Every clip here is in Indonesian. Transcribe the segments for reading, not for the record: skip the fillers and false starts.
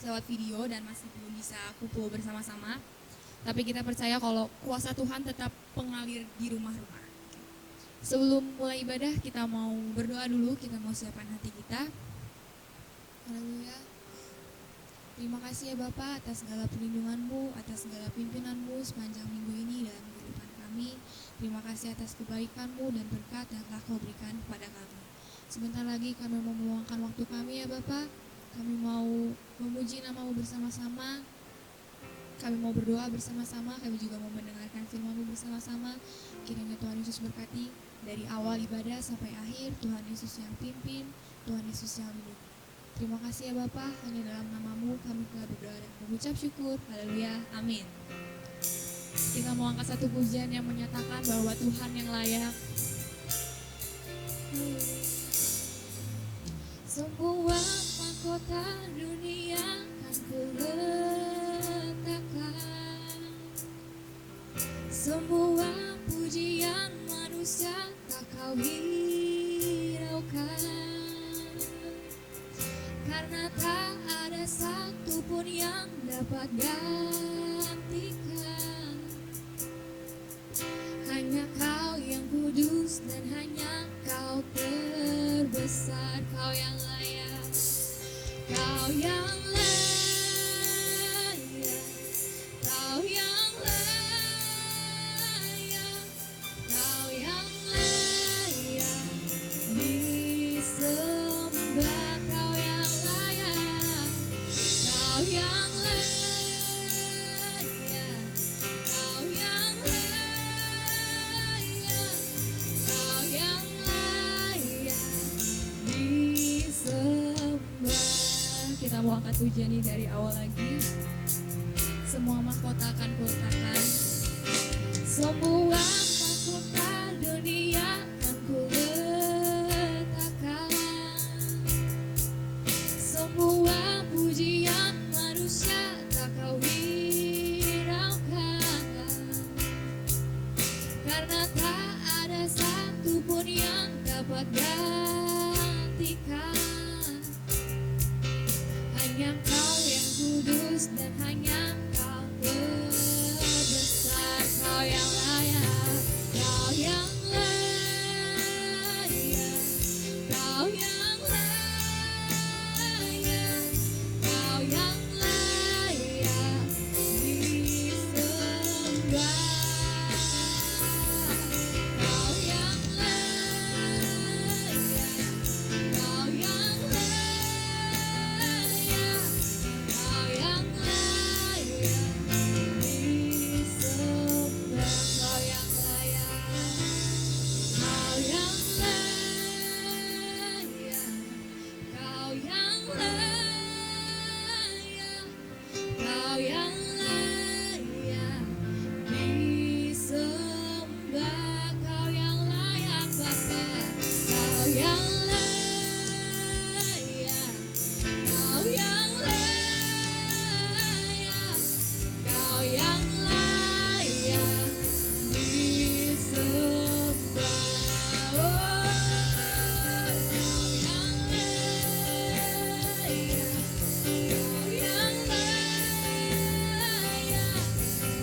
lewat video dan masih belum bisa kumpul bersama-sama. Tapi kita percaya kalau kuasa Tuhan tetap mengalir di rumah-rumah. Sebelum mulai ibadah, kita mau berdoa dulu, kita mau siapkan hati kita. Haleluya. Terima kasih ya Bapak atas segala perlindungan-Mu, atas segala pimpinan-Mu sepanjang minggu ini dalam kehidupan kami. Terima kasih atas kebaikan-Mu dan berkat yang telah Kau berikan kepada kami. Sebentar lagi kami mau meluangkan waktu kami ya Bapak. Kami mau memuji nama-Mu bersama-sama. Kami mau berdoa bersama-sama. Kami juga mau mendengarkan firman-Mu bersama-sama. Kiranya Tuhan Yesus berkati dari awal ibadah sampai akhir. Tuhan Yesus yang pimpin, Tuhan Yesus yang lindungi. Terima kasih ya Bapa, hanya dalam nama-Mu kami telah berdoa dan mengucap syukur. Haleluya, amin. Kita mau angkat satu pujian yang menyatakan bahwa Tuhan yang layak. Semua mahkota dunia kan kuletakkan, semua pujian manusia tak Kau hiraukan. Karena tak ada satupun yang dapat gantikan. Hanya Kau yang kudus dan hanya Kau terbesar. Kau yang layak, Kau yang layak, Kau yang layak, Kau yang layak disembah. Kau yang layak, Kau yang layak, Kau yang layak disembah. Kita mau angkat pujian ini dari awal lagi. Semua mahkota akan kuletakkan, semua mahkota dunia akan kuletakkan, semua pujian manusia tak Kau hiraukan. Karena tak ada satupun yang dapat gantikan. Hanya Kau yang kudus dan hanya Kau terbesar. Kau yang layak, Kau yang layak, Kau yang layak, Kau yang layak disembah. Kau yang layak, Kau yang layak, Kau yang layak disembah. Kau yang layak, Kau yang layak, Kau yang layak, Kau yang layak disembah. Kau yang layak Bapa, Kau yang layak, Kau yang layak, Kau yang layak disembah. Oh, Kau yang layak,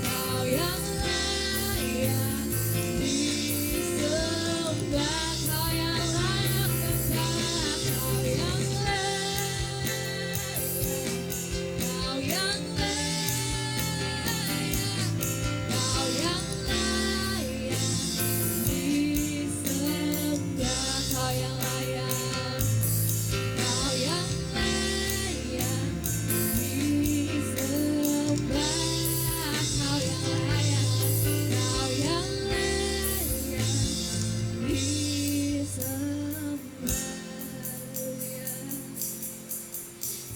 Kau yang layak, Kau yang layak disembah. Kau yang layak Bapa, Kau yang layak, Kau yang layak, Kau yang layak disembah. Kau yang layak, Kau yang layak disembah. Kau yang layak, Kau yang layak disembah.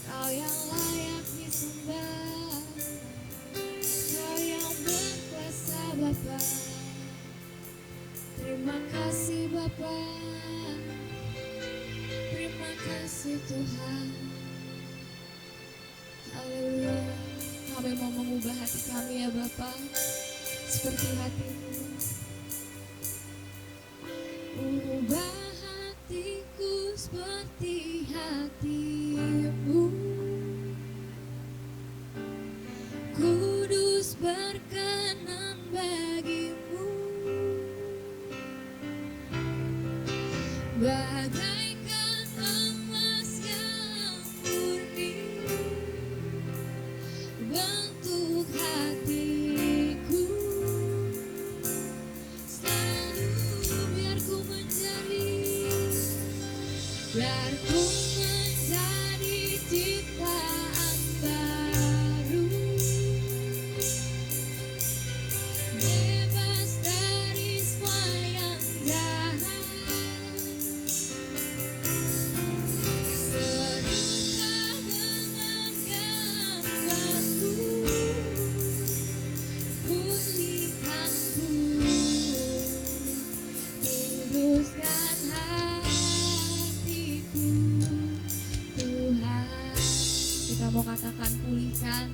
Kau yang layak disembah, Kau yang berkuasa Bapa. Terima kasih Bapa, terima kasih Tuhan. Haleluya. Kami mau mengubah hati kami ya Bapa, seperti hati-Mu. Ubah hatiku seperti hati-Mu. Bagaikan emas yang murni bentuk hatiku, selalu biar ku menjadi ciptaan baru, bebas dari semua yang jahat. Serupa dengan gambarku, pulihkanku, luruskan hatiku, Tuhan. Kita mau katakan pulihkan.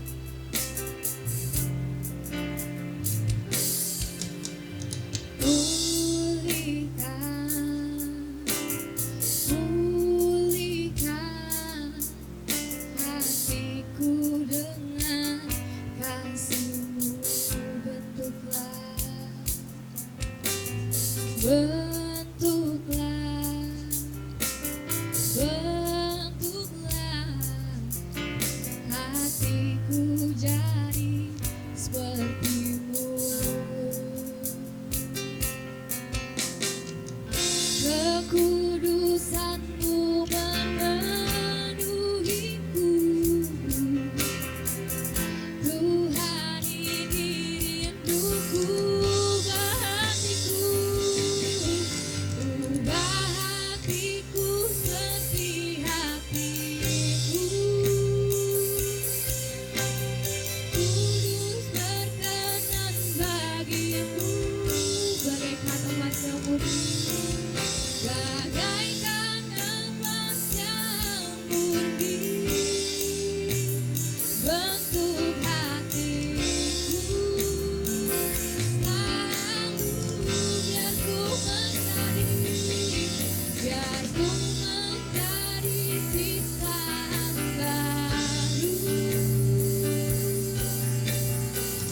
Pulihkan hatiku dengan kasih-Mu, bentuklah hatiku jadi seperti-Mu. Kekudusan-Mu memenuhiku, Tuhan ini rinduku, hatiku, ubah hatiku seperti hati-Mu, kudus berkenan bagi-Mu, bagaikan emas yang murni. Bagaikan emas yang murni bentuk hatiku, selalu biar ku menjadi ciptaan baru,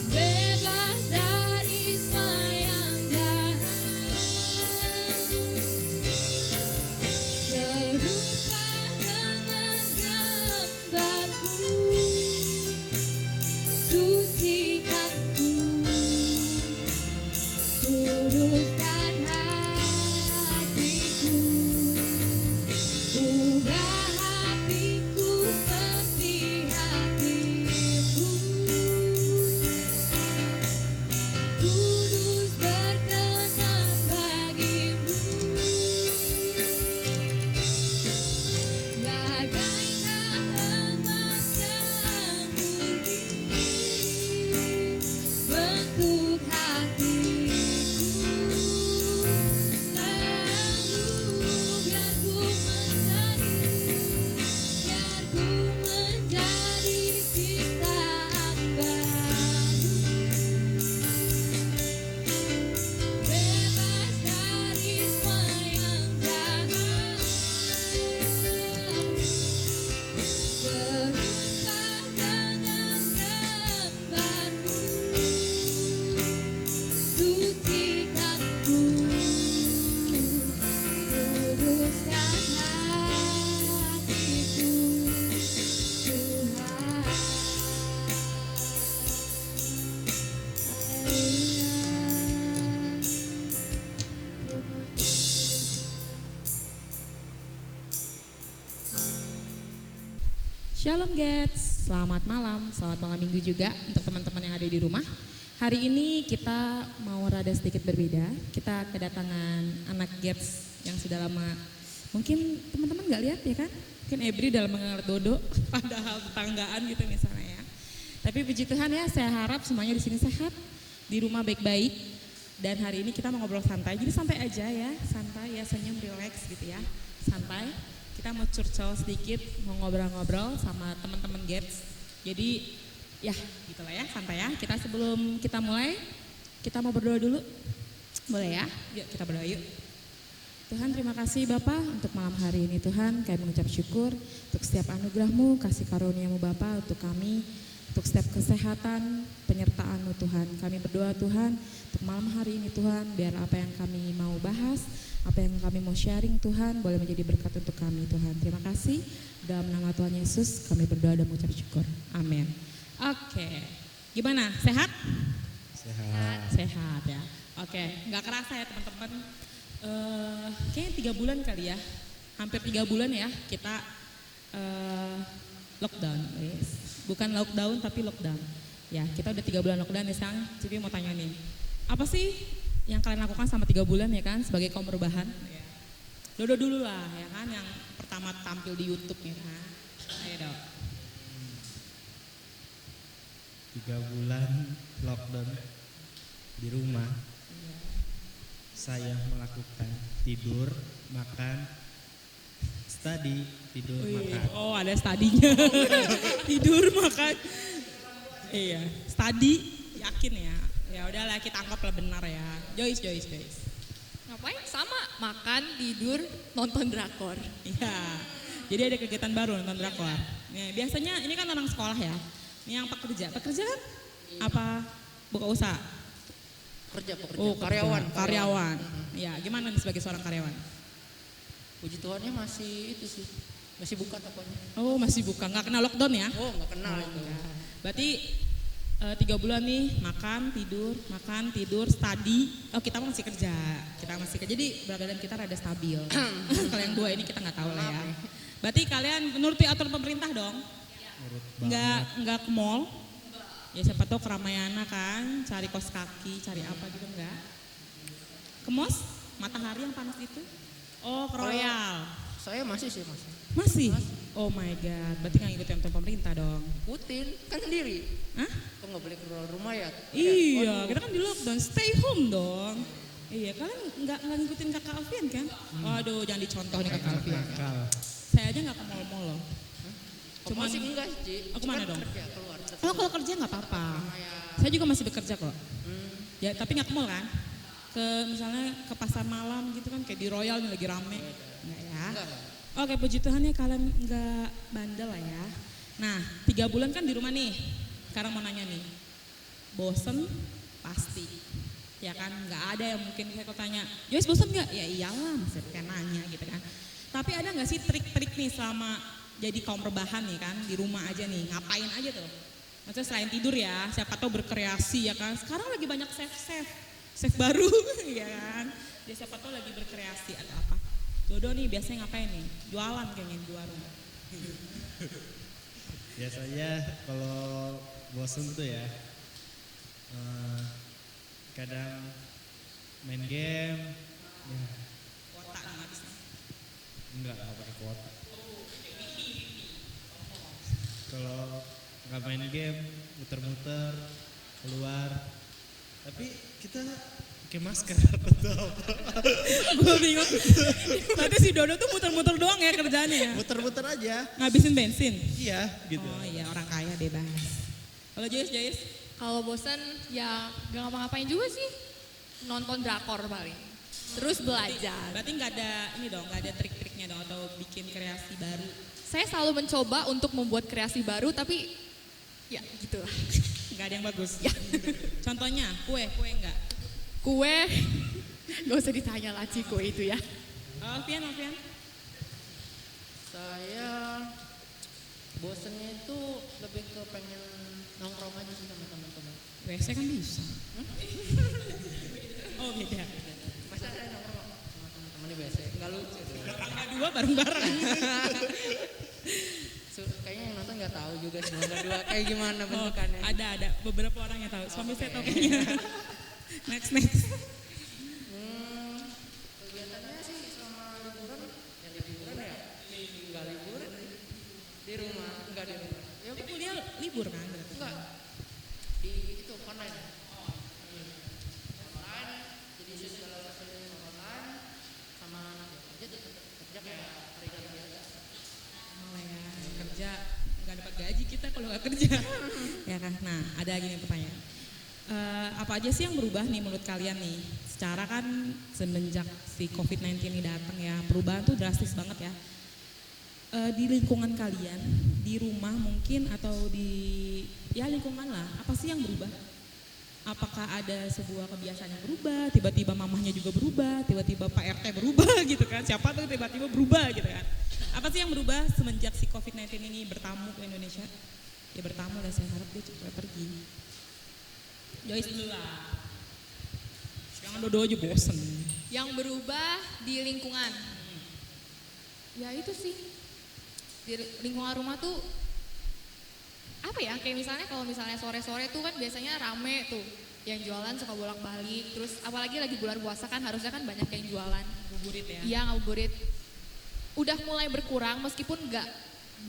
bebas dari semua yang jahat. Serupa dengan gambarku, sucikanku, kuduskan hatiku, ubah hatiku seperti hati-Mu, kudus berkenan bagi-Mu. Bagaikan emas yang murni bentuk hatiku, selalu biar ku menjadi ciptaan baru, bebas dari semua yang jahat. Serupa dengan gambarmu, sucikanku, kuduskan hatiku, Tuhan. Shalom Gets, selamat malam minggu juga untuk teman-teman yang ada di rumah. Hari ini kita mau rada sedikit berbeda. Kita kedatangan anak Gets yang sudah lama, mungkin teman-teman gak lihat ya kan? Mungkin Ebri dalam mengenal Dodo, padahal tetanggaan gitu misalnya ya. Tapi puji Tuhan ya, saya harap semuanya di sini sehat, di rumah baik-baik. Dan hari ini kita mau ngobrol santai, jadi santai aja ya, santai ya, senyum, relax gitu ya, santai. Kita mau curcol sedikit, mau ngobrol-ngobrol sama teman-teman Gets. Jadi ya gitulah ya, santai ya. Kita sebelum kita mulai, kita mau berdoa dulu. Boleh ya? Yuk kita berdoa yuk. Tuhan, terima kasih Bapa untuk malam hari ini Tuhan. Kami mengucap syukur untuk setiap anugerah-Mu, kasih karunia-Mu Bapa untuk kami. untuk setiap kesehatan, penyertaan-Mu Tuhan. Kami berdoa Tuhan, untuk malam hari ini Tuhan, biar apa yang kami mau bahas, apa yang kami mau sharing Tuhan, boleh menjadi berkat untuk kami Tuhan. Terima kasih, dalam nama Tuhan Yesus kami berdoa dan mengucap syukur. Amin. Oke, gimana? Sehat? Sehat. Sehat ya. Oke, nggak kerasa ya teman-teman. Kayaknya 3 bulan kali ya, hampir 3 bulan ya kita lockdown. Yes. Bukan lockdown tapi lockdown. Ya, kita udah 3 bulan lockdown nih sekarang. Cipi mau tanya nih, apa sih yang kalian lakukan selama 3 bulan ya kan sebagai kaum perubahan? Ya. Dodo dulu lah ya kan, yang pertama tampil di YouTube ya kan. Ayo dong. 3 bulan lockdown di rumah. Saya melakukan tidur, makan, study, tidur, makan. Oh, ada studinya. Tidur, makan. Iya, study yakin ya. Ya udahlah kita anggaplah benar ya. Joyce. Ngapain? Sama, makan, tidur, nonton drakor. Iya. Jadi ada kegiatan baru nonton drakor. Nih, biasanya ini kan orang sekolah ya. Ini yang pekerja kan apa buka usaha? Pekerja, Oh, karyawan. Ya, gimana nih sebagai seorang karyawan? Puji Tuhannya masih itu sih, masih buka tokonya. Oh, masih buka, nggak kena lockdown ya? Oh, nggak kenal itu. Berarti 3 bulan nih makan, tidur, study. Oh, kita masih kerja. Jadi berat badan kita rada stabil. Kalau yang 2 ini kita nggak tahu lah ya. Berarti kalian menuruti aturan pemerintah dong? Nggak ke mall? Ya siapa tahu keramaian kan, cari kos kaki, cari apa gitu enggak? Ke mos? Matahari yang panas itu? Oh, ke Royal. Saya masih sih. Masih? Oh my god, berarti nggak ngikutin aturan pemerintah dong? Ikutin, kan sendiri. Hah? Kok nggak boleh keluar rumah ya? Iya, Waduh. kita kan di lockdown, stay home dong. Iya, kalian nggak ngikutin kakak Alfian kan? Waduh, jangan dicontoh nih kakak Alfian. Nakal. Saya aja nggak ke mall-mall loh. Cuma sih enggak sih. Aku mana dong? Kerja keluar. Oh, kalau kerja nggak apa-apa. Saya juga masih bekerja kok. Ya, tapi nggak ke mall kan? Misalnya ke pasar malam gitu kan, kayak di Royal nih lagi rame. Enggak ya? Enggak. Oke, puji Tuhan ya kalian nggak bandel lah ya. Nah, 3 bulan kan di rumah nih. Sekarang mau nanya nih, bosen pasti. Ya kan, nggak ada yang mungkin saya kau tanya, Joyce bosen nggak? Ya iyalah, masih kayak nanya gitu kan. Tapi ada nggak sih trik-trik nih selama jadi kaum rebahan nih kan, di rumah aja nih, ngapain aja tuh? Maksudnya selain tidur ya, siapa tahu berkreasi ya kan. Sekarang lagi banyak chef baru ya kan. Dia siapa tahu lagi berkreasi atau apa. Dodo nih biasanya ngapain nih? Jualan kayaknya di warung. Biasanya kalau bosen tuh ya, kadang main game. Ya, Kuota nih habisnya. enggak pakai kuota. Kalau nggak main game, muter-muter keluar. Tapi kita pakai masker atau apa? Gue bingung. Berarti si Dodo tuh muter-muter doang ya kerjanya ya? Muter-muter aja. Ngabisin bensin? Iya, gitu. Oh iya, orang kaya bebas. Kalau Joyce? Kalau bosan ya gak ngapa-ngapain juga sih, nonton drakor paling. Terus belajar. Berarti nggak ada ini dong, nggak ada trik-triknya dong atau bikin kreasi baru? Saya selalu mencoba untuk membuat kreasi baru, tapi ya gitulah. Nggak ada yang bagus. Ya. Contohnya kue enggak? Kue, gak usah ditanya lagi kue itu ya. Alfian? Saya bosennya itu lebih ke pengen nongkrong aja sih sama teman-teman. WC kan bisa. Oh beda. Masa saya nongkrong sama teman-teman di WC? Enggak lucu. Tangga 2 bareng-bareng. Kayaknya yang nonton nggak tahu juga sih Mangga 2 kayak gimana Oh, bentukannya. ada beberapa orang yang tahu. Suami saya tahu kayaknya. Next. Kegiatannya sih selama liburan ya liburan ya. Enggak liburan di rumah, enggak di rumah. Ya Tapi kuliah libur kan? enggak. Di itu online. Online. Jadi segala sesuatunya online sama kerja tetap kerja kayak hari biasa. Malah ya kerja nggak dapat gaji kita kalau nggak kerja. Ya kan. Nah ada lagi nih pertanyaan. Apa aja sih yang berubah nih menurut kalian nih? Secara kan semenjak si COVID-19 ini datang ya, perubahan tuh drastis banget ya. di lingkungan kalian, di rumah mungkin atau di ya lingkungan lah, apa sih yang berubah? Apakah ada sebuah kebiasaan yang berubah, tiba-tiba mamahnya juga berubah, tiba-tiba Pak RT berubah gitu kan, siapa tuh tiba-tiba berubah gitu kan. Apa sih yang berubah semenjak si COVID-19 ini bertamu ke Indonesia? Ya bertamu lah, saya harap dia cepat pergi. Joyce dulu lah. Jangan Dodo aja bosen. Yang berubah di lingkungan. Ya itu sih. Di lingkungan rumah tuh apa ya, kayak misalnya kalau misalnya sore-sore tuh kan biasanya rame tuh yang jualan suka bolak-balik, terus apalagi lagi bulan puasa kan harusnya kan banyak yang jualan. Ngabuburit ya. Iya, ngabuburit. Udah mulai berkurang meskipun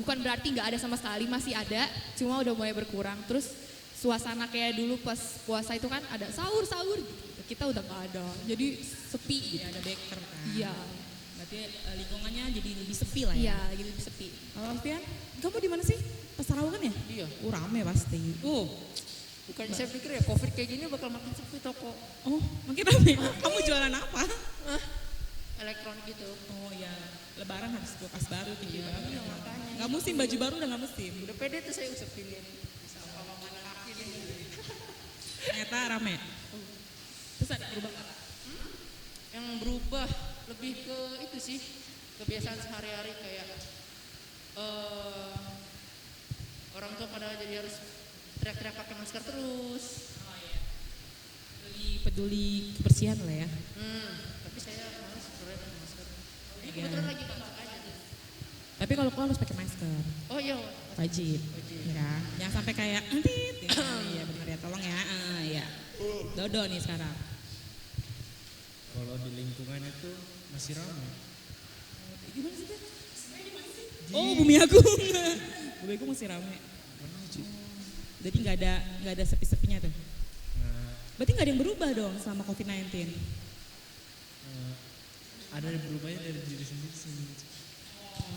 bukan berarti nggak ada sama sekali, masih ada, cuma udah mulai berkurang. Terus suasana kayak dulu pas puasa itu kan ada sahur-sahur gitu. Kita udah nggak ada. Jadi sepi gitu. Jadi ada baker kan. Iya. Berarti lingkungannya jadi lebih sepi lah Iya, ya. gitu sepi. Kalau Alfian, kamu di mana sih? Pasar Rawangan ya? Iya. Rame pasti. Bukannya saya pikir ya COVID kayak gini bakal makin sepi toko. Oh, makin rame. Kamu jualan apa? Elektronik gitu. Oh ya, Lebaran harus kulkas baru tinggi banget. Iya, makanya. Nggak musim, baju baru udah nggak musim. Udah pede tuh saya usah pilih. Bisa apa mana kaki nih. Ternyata rame. Terus ada berubah nggak? Yang berubah lebih ke itu sih, kebiasaan sehari-hari kayak orang tua pada jadi harus teriak-teriak pakai masker terus. Lebih peduli kebersihan lah ya. Tapi saya malas sebenarnya pakai masker. Ini Iya. kebetulan lagi masak aja tuh. Tapi kalau keluar harus pakai masker. Oh iya. Wajib. Wajib. Ya, jangan sampai kayak entit. Iya benar ya, tolong ya. Iya. Dodo nih sekarang. Kalau di lingkungan itu masih ramai. Gimana sih kan? Oh, Bumi Agung. Bumi Agung masih rame. Jadi nggak ada sepi-sepinya tuh. Nah, Berarti nggak ada yang berubah dong sama COVID-19. ada yang berubahnya dari diri sendiri sih.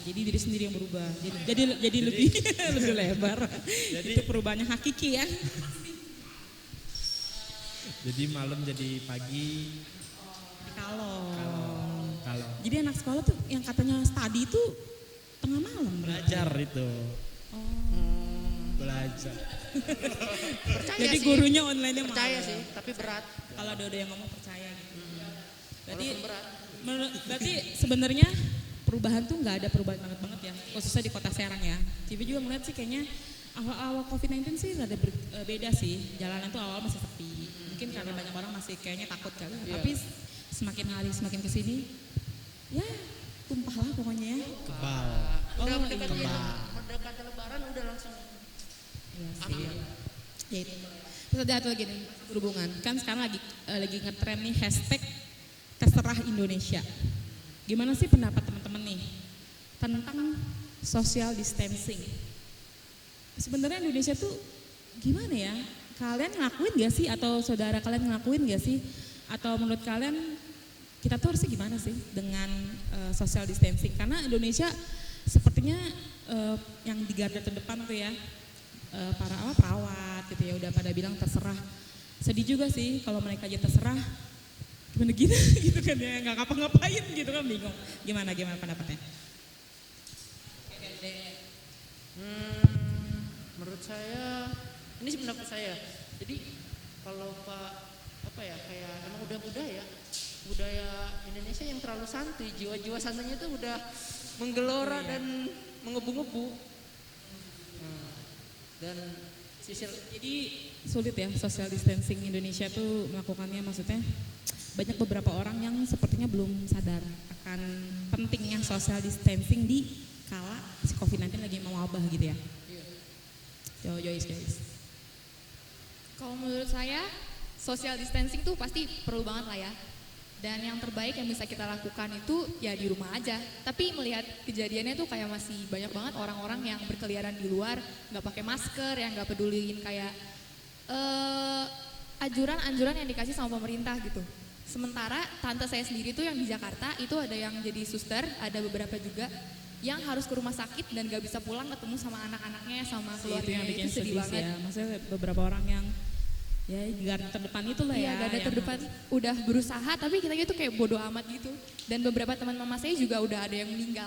Jadi diri sendiri yang berubah. Jadi lebih lebih lebar. Jadi- Itu perubahannya hakiki ya. Jadi malam jadi pagi. Kalau Kalau jadi anak sekolah tuh yang katanya study itu tengah malam belajar itu, belajar. Percaya Jadi sih. gurunya online-nya Percaya malam. sih, tapi berat. Kalau Dodo yang ngomong percaya gitu. Berarti Walaupun berat. berarti sebenarnya perubahan tuh nggak ada perubahan banget ya, khususnya di kota Serang ya. TV juga ngeliat sih kayaknya awal-awal COVID-19 sih rada beda sih. Jalanan tuh awal masih sepi. Mungkin karena banyak orang masih kayaknya takut kali. Iya. Tapi semakin hari semakin kesini, ya tumpah lah pokoknya ya. Kebal. Udah Oh, mendekati iya. mendekati lebaran udah langsung Iya sih. ambil. Ya itu. Terus ada satu lagi nih berhubungan. Kan sekarang lagi ngetren nih hashtag terserah Indonesia. Gimana sih pendapat teman-teman nih tentang social distancing? Sebenarnya Indonesia tuh gimana ya? Kalian ngelakuin gak sih atau saudara kalian ngelakuin gak sih? Atau menurut kalian kita tuh harusnya gimana sih dengan social distancing? Karena Indonesia sepertinya yang di garda terdepan tuh ya para perawat gitu ya udah pada bilang terserah. Sedih juga sih kalau mereka aja terserah gimana gitu gitu kan ya nggak ngapa-ngapain gitu kan bingung. Gimana pendapatnya? Menurut saya ini sih pendapat saya. Jadi kalau kayak emang udah budaya Indonesia yang terlalu santuy, jiwa-jiwa santainya itu udah menggelora dan mengebu-ngebu. Dan Jadi sulit ya social distancing Indonesia tuh melakukannya, maksudnya banyak beberapa orang yang sepertinya belum sadar akan pentingnya social distancing di kala si COVID-19 lagi mewabah gitu ya. Joyce. Kalau menurut saya social distancing tuh pasti perlu banget lah ya. Dan yang terbaik yang bisa kita lakukan itu ya di rumah aja. Tapi melihat kejadiannya tuh kayak masih banyak banget orang-orang yang berkeliaran di luar, nggak pakai masker, yang nggak peduliin kayak anjuran-anjuran yang dikasih sama pemerintah gitu. Sementara tante saya sendiri tuh yang di Jakarta itu ada yang jadi suster, ada beberapa juga yang harus ke rumah sakit dan gak bisa pulang ketemu sama anak-anaknya, sama Itu keluarganya. yang bikin Itu sedih banget. ya. Maksudnya beberapa orang yang ya di garda terdepan itu lah Iya, ya. garda yang terdepan udah berusaha tapi kita gitu kayak bodoh amat gitu. Dan beberapa teman mama saya juga udah ada yang meninggal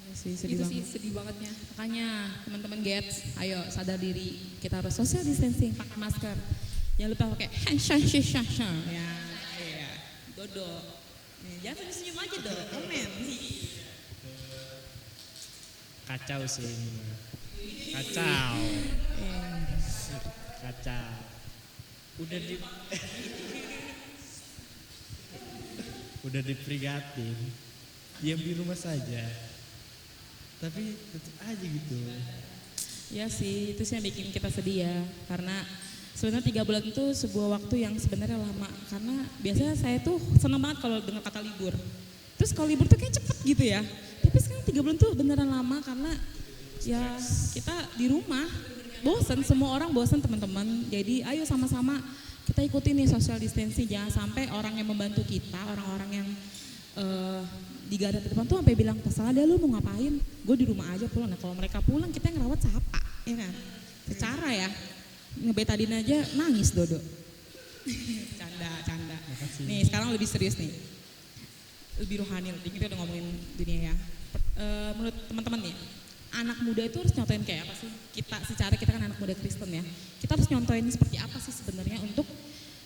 Iya sih, sedih Itu banget. sih sedih bangetnya. Makanya teman-teman Gets, ayo sadar diri, kita harus social distancing, pakai masker. Jangan lupa pakai hand sanitizer. Ya, iya. Dodo. Nih, jangan senyum aja dong, komen. Kacau sih ini mah. Kacau. Eh, Kacau. Udah di udah diperingatin. Diam di rumah saja. Tapi tetap aja gitu. Ya sih, itu sih yang bikin kita sedih ya. Karena sebenarnya 3 bulan itu sebuah waktu yang sebenarnya lama. Karena biasanya saya tuh senang banget kalau dengar kata libur. Terus kalau libur tuh kayak cepet gitu ya. Tapi sekarang 3 bulan tuh beneran lama karena ya kita di rumah. Bosen, semua orang bosen teman-teman. Jadi ayo sama-sama kita ikutin nih social distancing. Jangan sampai orang yang membantu kita, orang-orang yang di garda terdepan tuh sampai bilang terserah deh lu mau ngapain, gue di rumah aja pulang. Nah kalau mereka pulang kita yang ngerawat siapa, ya kan? Secara ya ngebetadin aja nangis Dodo. Canda. Nih sekarang lebih serius nih, lebih rohani. Kita udah ngomongin dunia ya. Menurut teman-teman nih, anak muda itu harus nyontoin kayak apa sih? Kita secara kita kan anak muda Kristen ya, kita harus nyontoin seperti apa sih sebenarnya untuk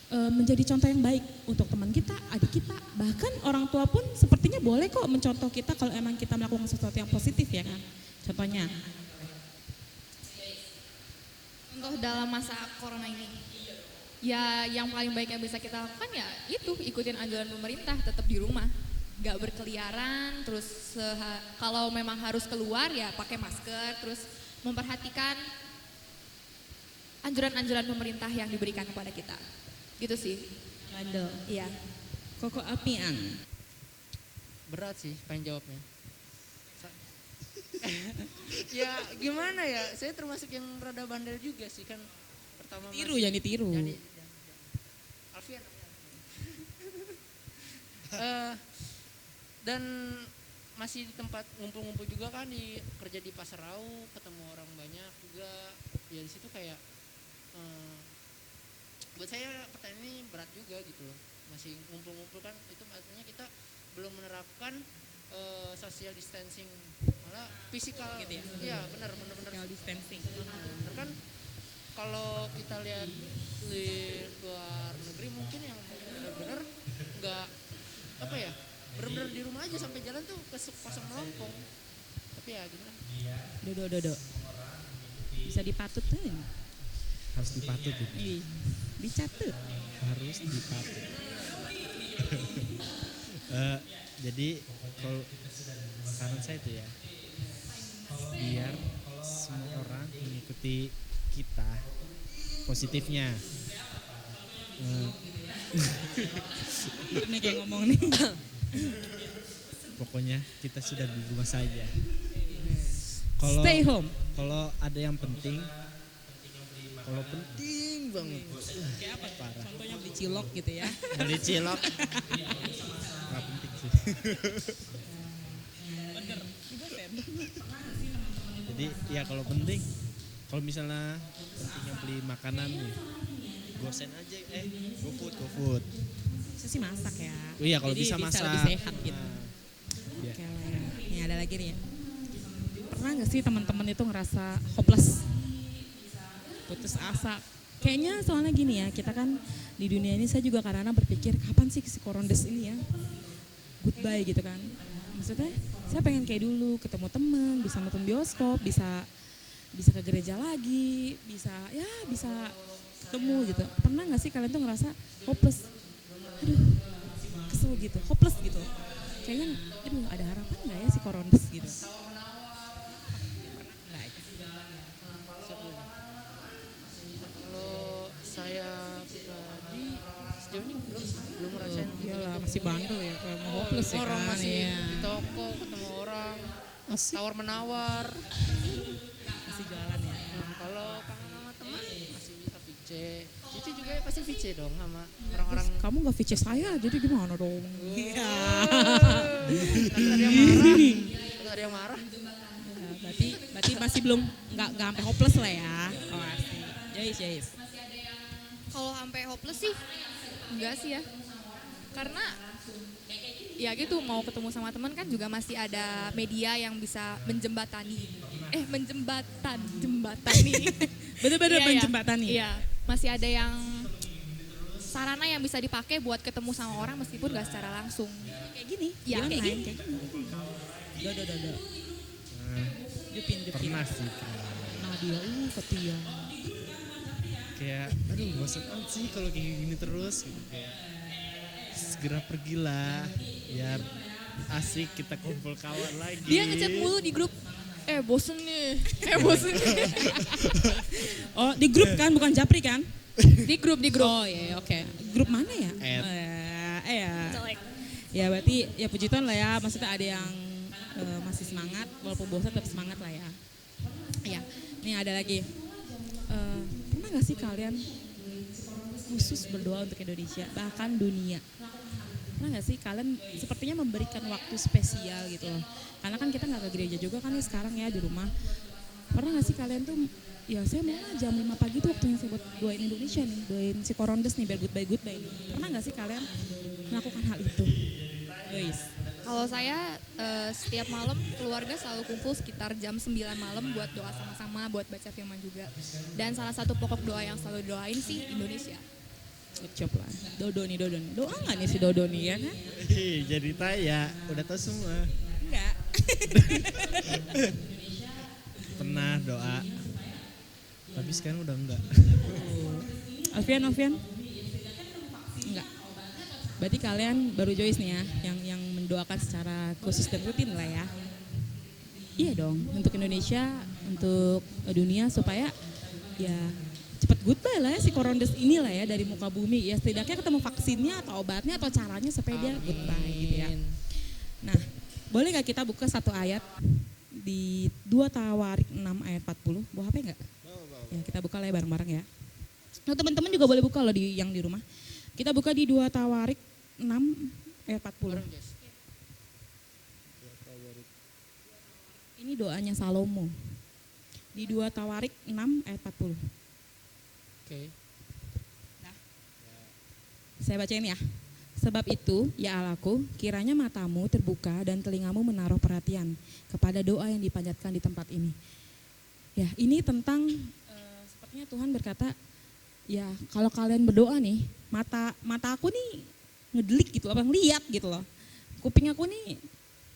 menjadi contoh yang baik untuk teman kita, adik kita, bahkan orang tua pun sepertinya boleh kok mencontoh kita kalau emang kita melakukan sesuatu yang positif ya kan. Contohnya Untuk dalam masa corona ini, ya yang paling baik yang bisa kita lakukan ya itu ikutin anjuran pemerintah, tetap di rumah, gak berkeliaran, terus kalau memang harus keluar ya pakai masker, terus memperhatikan anjuran-anjuran pemerintah yang diberikan kepada kita. Gitu sih. bandel. Iya. Koko apian. Berat sih pengen jawabnya. Ya gimana ya, saya termasuk yang rada bandel juga sih kan. Pertama Tiru jangan ditiru. Alfian. Dan masih di tempat ngumpul-ngumpul juga kan, di kerja di Pasar Rau, ketemu orang banyak juga. Ya di situ kayak buat saya pertanyaan ini berat juga gitu loh. Masih ngumpul-ngumpul kan, itu artinya kita belum menerapkan social distancing, malah physical Gitu ya? Iya benar. Social distancing. Benar kan, kalau kita lihat di luar negeri mungkin yang benar-benar nggak apa ya, benar-benar di rumah aja sampai jalan tuh kosong melompong. Tapi ya gimana? Dodo. Bisa dipatut tuh. Harus dipatut gitu. Ih, dicatat. Harus dipatut. Jadi kalau saran saya itu ya, biar semua orang mengikuti kita positifnya. Ini kayak ngomong nih. Pokoknya kita sudah di rumah saja. Kalau Stay home. kalau ada yang penting, kalau penting banget, Kayak apa? parah. Contohnya beli cilok gitu ya. Beli cilok, nggak penting sih. Bener. Jadi ya kalau penting, kalau misalnya pentingnya beli makanan nih, gosen aja, GoFood. Saya sih masak ya. Oh iya kalau Jadi bisa masak. lebih sehat gitu. Nah, ya. Oke lah ya. Nih ada lagi nih ya. Pernah gak sih teman-teman itu ngerasa hopeless? Putus asa. Kayaknya soalnya gini ya, kita kan di dunia ini saya juga kadang-kadang berpikir kapan sih si korondes ini ya goodbye gitu kan. Maksudnya saya pengen kayak dulu, ketemu teman, bisa nonton bioskop, bisa ke gereja lagi, bisa ketemu gitu. Pernah gak sih kalian tuh ngerasa hopeless? Aduh, kesel gitu, hopeless gitu. Kayaknya, aduh ada harapan gak ya si korondes gitu. Kalau saya pribadi sejauh ini belum ngerasain gitu. Iyalah masih bandel ya, kalau mau hopeless ya Orang kan. masih Iya. di toko ketemu orang, tawar menawar. Masih jalan ya. Nah, kalau kangen sama teman masih bisa VC. Cici juga ya pasti VC dong sama orang-orang. Terus kamu gak VC saya, jadi gimana dong? Iya. Takut ada yang marah. Takut ada yang marah. Berarti masih belum nggak sampai hopeless lah ya. Oh asik. Jais. Kalau sampai hopeless sih enggak sih ya. Karena ya gitu mau ketemu sama teman kan juga masih ada media yang bisa menjembatani. Bener-bener Iya, iya. menjembatani. Iya, masih ada yang sarana yang bisa dipakai buat ketemu sama orang meskipun gak secara langsung. Kayak gini, Ya, di kayak online, gini. kayak gini. Do. Nah, Jupin. pernah sih. Nah dia, ketiak. Kayak aduh bosan banget sih kalau kayak gini terus gitu. Kayak segera pergilah biar asik kita kumpul kawan lagi. Dia ngechat mulu di grup, bosen nih, bosen nih. Oh di grup kan, bukan Japri kan? Di grup. Oh iya, oke. Grup mana ya? Ad. Ya. Jelek. Ya berarti ya puji Tuhan lah ya, maksudnya ada yang masih semangat, walaupun bosan tetap semangat lah ya. Ya, nih ada lagi. Pernah gak sih kalian khusus berdoa untuk Indonesia, bahkan dunia? Pernah gak sih kalian sepertinya memberikan waktu spesial gitu loh? Karena kan kita gak ke gereja juga kan nih sekarang ya di rumah. Pernah gak sih kalian tuh, ya saya mau lah jam 5 pagi tuh waktunya saya buat doain Indonesia nih, doain si Korondes nih biar goodbye. Pernah gak sih kalian melakukan hal itu? Guys. Kalau saya setiap malam keluarga selalu kumpul sekitar jam 9 malam buat doa sama-sama, buat baca firman juga. Dan salah satu pokok doa yang selalu doain sih Indonesia. Good job lah. Dodo nih. Doa gak nih si Dodo nih ya kan? Jadi tanya, udah tahu semua. Enggak. Pernah doa. Tapi sekarang udah enggak. Alfian? Enggak. Berarti kalian baru Joyce nih ya, yang mendoakan secara khusus dan rutin lah ya. Iya dong, untuk Indonesia, untuk dunia supaya ya cepat goodbye lah ya si Korondes ini lah ya dari muka bumi. Ya setidaknya ketemu vaksinnya atau obatnya atau caranya supaya dia goodbye gitu ya. Nah, boleh gak kita buka satu ayat di 2 Tawarik 6 ayat 40? Bawa HP enggak? Ya, kita buka lah ya bareng-bareng ya. Nah, teman-teman juga boleh buka loh yang di rumah. Kita buka di 2 Tawarik 6 ayat 40. Ini doanya Salomo. Di 2 Tawarik 6 ayat 40. Oke. Saya bacain ya. Sebab itu, ya Allahku, kiranya matamu terbuka dan telingamu menaruh perhatian kepada doa yang dipanjatkan di tempat ini. Ya, ini tentang sepertinya Tuhan berkata, ya kalau kalian berdoa nih, mata aku nih ngedelik gitu, apa ngeliat gitu loh. Kuping aku nih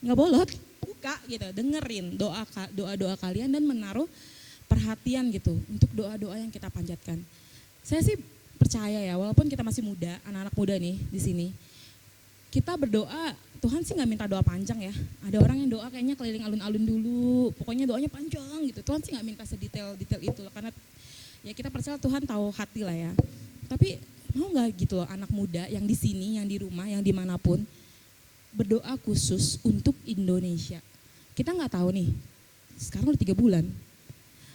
nggak bolot, buka gitu, dengerin doa kalian dan menaruh perhatian gitu untuk doa-doa yang kita panjatkan. Saya sih percaya ya, walaupun kita masih muda, anak-anak muda nih di sini, kita berdoa, Tuhan sih nggak minta doa panjang ya. Ada orang yang doa kayaknya keliling alun-alun dulu, pokoknya doanya panjang gitu. Tuhan sih nggak minta sedetail-detail itu loh, karena ya kita percaya Tuhan tahu hati lah ya. Tapi mau nggak gitu loh anak muda yang di sini, yang di rumah, yang dimanapun berdoa khusus untuk Indonesia. Kita nggak tahu nih, sekarang udah 3 bulan.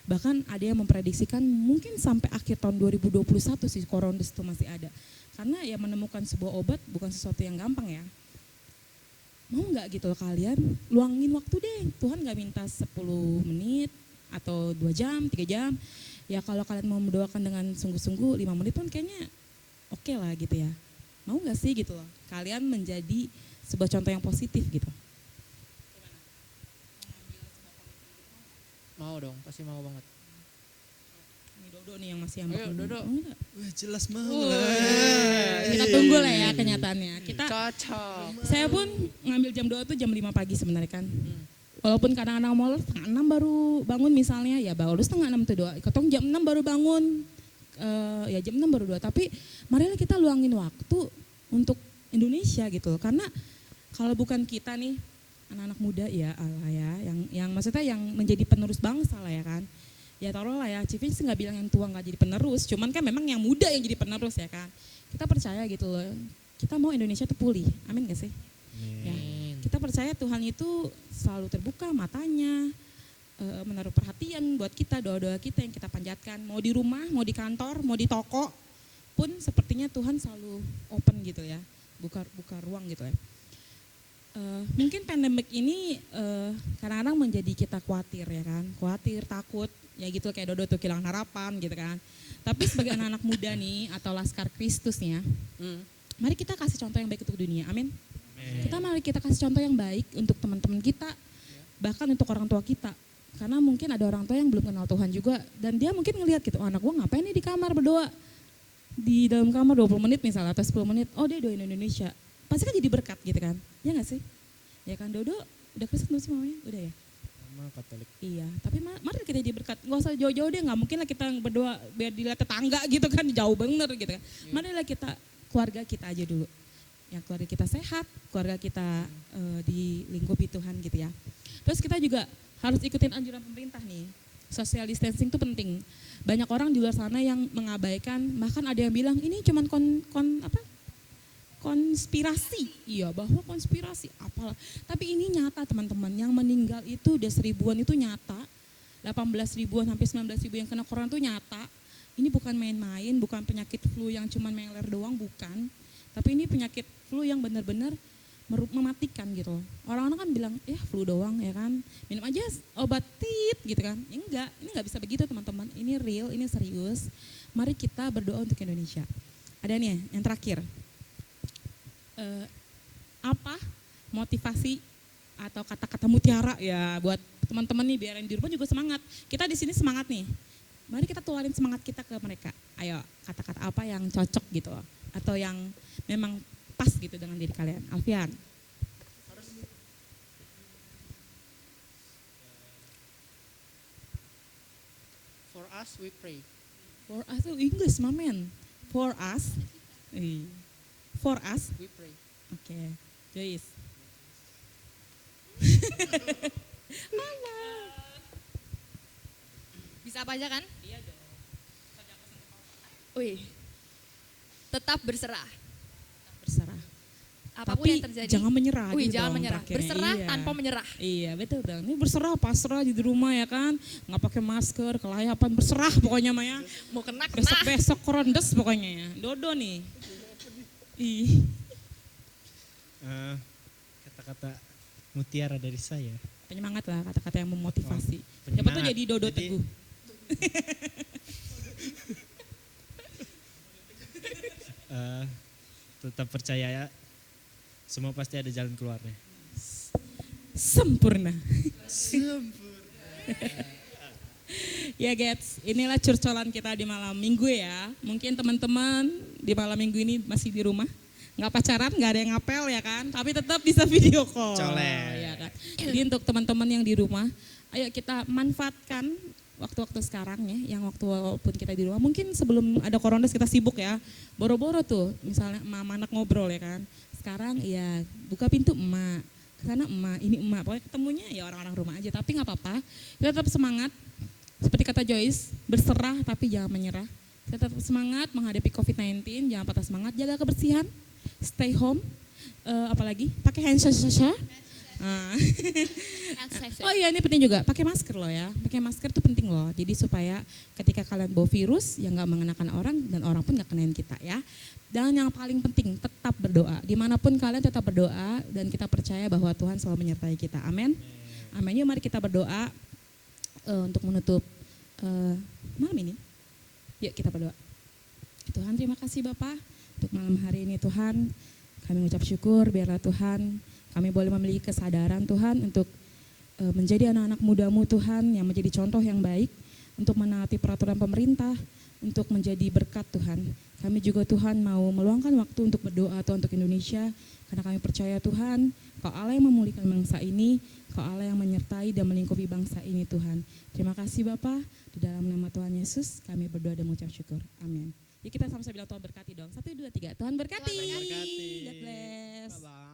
Bahkan ada yang memprediksikan mungkin sampai akhir tahun 2021 sih Korondes itu masih ada. Karena ya menemukan sebuah obat bukan sesuatu yang gampang ya. Mau nggak gitu loh kalian luangin waktu deh. Tuhan nggak minta 10 menit atau 2 jam, 3 jam. Ya kalau kalian mau mendoakan dengan sungguh-sungguh 5 menit pun kayaknya oke lah gitu ya. Mau nggak sih gitu loh kalian menjadi sebuah contoh yang positif gitu. Mau dong, pasti mau banget. Ini Dodo nih yang masih ambak. Ayo, Dodo. Mau nggak? Wah jelas mau Oh, lah. kita tunggu lah ya kenyataannya. Cocok. Saya pun ngambil jam 2 tuh jam 5 pagi sebenarnya kan. Walaupun kadang-kadang molor setengah 6 baru bangun misalnya, ya baru setengah 6 tuh doa. Ketong jam 6 baru bangun, ya jam 6 baru doa. Tapi marilah kita luangin waktu untuk Indonesia gitu loh. Karena kalau bukan kita nih, anak-anak muda ya Allah ya, yang maksudnya yang menjadi penerus bangsa lah ya kan. Ya taruh lah ya, Civi sih nggak bilang yang tua nggak jadi penerus, cuman kan memang yang muda yang jadi penerus ya kan. Kita percaya gitu loh, kita mau Indonesia tuh pulih, amin gak sih? Ya, kita percaya Tuhan itu selalu terbuka matanya, menaruh perhatian buat kita, doa-doa kita yang kita panjatkan. Mau di rumah, mau di kantor, mau di toko, pun sepertinya Tuhan selalu open gitu ya, buka ruang gitu ya. Mungkin pandemik ini kadang-kadang menjadi kita khawatir ya kan, khawatir, takut, ya gitu kayak Dodo tuh kehilangan harapan gitu kan. Tapi sebagai anak-anak muda nih atau Laskar Kristus nih ya, mari kita kasih contoh yang baik untuk dunia, amin. Kita mari kita kasih contoh yang baik untuk teman-teman kita, bahkan untuk orang tua kita. Karena mungkin ada orang tua yang belum kenal Tuhan juga, dan dia mungkin ngelihat gitu, oh, anak gua ngapain nih di kamar berdoa, di dalam kamar 20 menit misalnya atau 10 menit, oh dia doain Indonesia. Pasti kan jadi berkat gitu kan, ya gak sih? Ya kan, Dodo udah Kristen belum sih mamanya? Udah ya? Mama Katolik. Iya, tapi mari kita jadi berkat. Gak usah jauh-jauh deh, gak mungkin lah kita berdoa biar dilihat tetangga gitu kan, jauh bener gitu kan. Marilah kita, keluarga kita aja dulu. Yang keluarga kita sehat, keluarga kita dilingkupi Tuhan gitu ya. Terus kita juga harus ikutin anjuran pemerintah nih. Social distancing itu penting. Banyak orang di luar sana yang mengabaikan, bahkan ada yang bilang ini cuman konspirasi. Iya, bahwa konspirasi apalah. Tapi ini nyata teman-teman, yang meninggal itu udah 1000-an itu nyata. 18 ribuan sampai 19 ribu yang kena corona itu nyata. Ini bukan main-main, bukan penyakit flu yang cuman meler doang, bukan. Tapi ini penyakit flu yang benar-benar mematikan gitu. Orang-orang kan bilang, ya flu doang ya kan, minum aja obat tit gitu kan. Ya enggak, ini enggak bisa begitu teman-teman. Ini real, ini serius. Mari kita berdoa untuk Indonesia. Ada nih yang terakhir. Apa motivasi atau kata-kata mutiara ya buat teman-teman nih biar yang di rumah juga semangat. Kita di sini semangat nih. Mari kita tuarin semangat kita ke mereka. Ayo, kata-kata apa yang cocok gitu atau yang memang pas gitu dengan diri kalian. Alfian. For us we pray. For us, English, my man. For us. For us. We pray. Oke. Joyce. Bisa apa aja kan? Iya dong. Wih, tetap berserah. Berserah. Apapun Tapi yang terjadi. jangan menyerah. Wih, gitu jangan dong menyerah. terakhirnya. Berserah Iya. tanpa menyerah. Iya betul dong. Ini berserah pasrah di rumah ya kan. Nggak pakai masker, kelayapan berserah pokoknya Maya. Mau kena. Besok korondes pokoknya ya. Dodo nih. Ih. Kata-kata mutiara dari saya. Penyemangat lah, kata-kata yang memotivasi. Oh, Siapa tuh penyemangat. jadi Dodo Jadi- Teguh. Tetap percaya ya, semua pasti ada jalan keluarnya. Sempurna. Ya guys, inilah curcolan kita di malam minggu ya. Mungkin teman-teman di malam minggu ini masih di rumah. Nggak pacaran, nggak ada yang ngapel ya kan. Tapi tetap bisa video call. Colek. Ya kan? Jadi untuk teman-teman yang di rumah, ayo kita manfaatkan waktu-waktu sekarang ya. Yang waktu walaupun kita di rumah. Mungkin sebelum ada corona kita sibuk ya. Boro-boro tuh, misalnya emak anak ngobrol ya kan. Sekarang ya buka pintu emak. Kesana emak, ini emak. Pokoknya ketemunya ya orang-orang rumah aja. Tapi nggak apa-apa, kita tetap semangat. Seperti kata Joyce, berserah tapi jangan menyerah. Kita tetap semangat menghadapi COVID-19, jangan patah semangat, jaga kebersihan, stay home, apalagi pakai hand sanitizer. Oh iya ini penting juga, pakai masker loh ya. Pakai masker itu penting loh. Jadi supaya ketika kalian bawa virus yang nggak mengenakan orang dan orang pun nggak kenain kita ya. Dan yang paling penting tetap berdoa. Dimanapun kalian tetap berdoa dan kita percaya bahwa Tuhan selalu menyertai kita. Amin. Amin. Yuk mari kita berdoa untuk menutup malam ini. Yuk kita berdoa. Tuhan terima kasih Bapak untuk malam hari ini Tuhan. Kami mengucap syukur biarlah Tuhan kami boleh memiliki kesadaran Tuhan untuk menjadi anak-anak muda-Mu Tuhan yang menjadi contoh yang baik untuk menaati peraturan pemerintah, untuk menjadi berkat Tuhan. Kami juga Tuhan mau meluangkan waktu untuk berdoa Tuhan untuk Indonesia karena kami percaya Tuhan Kau Allah yang memulihkan bangsa ini, Kau Allah yang menyertai dan melingkupi bangsa ini Tuhan. Terima kasih Bapa, di dalam nama Tuhan Yesus kami berdoa dan mengucap syukur. Amin. Jadi kita sama-sama bilang Tuhan berkati dong. 1, 2, 3. Tuhan berkati. Tuhan berkati. God bless. Bye-bye.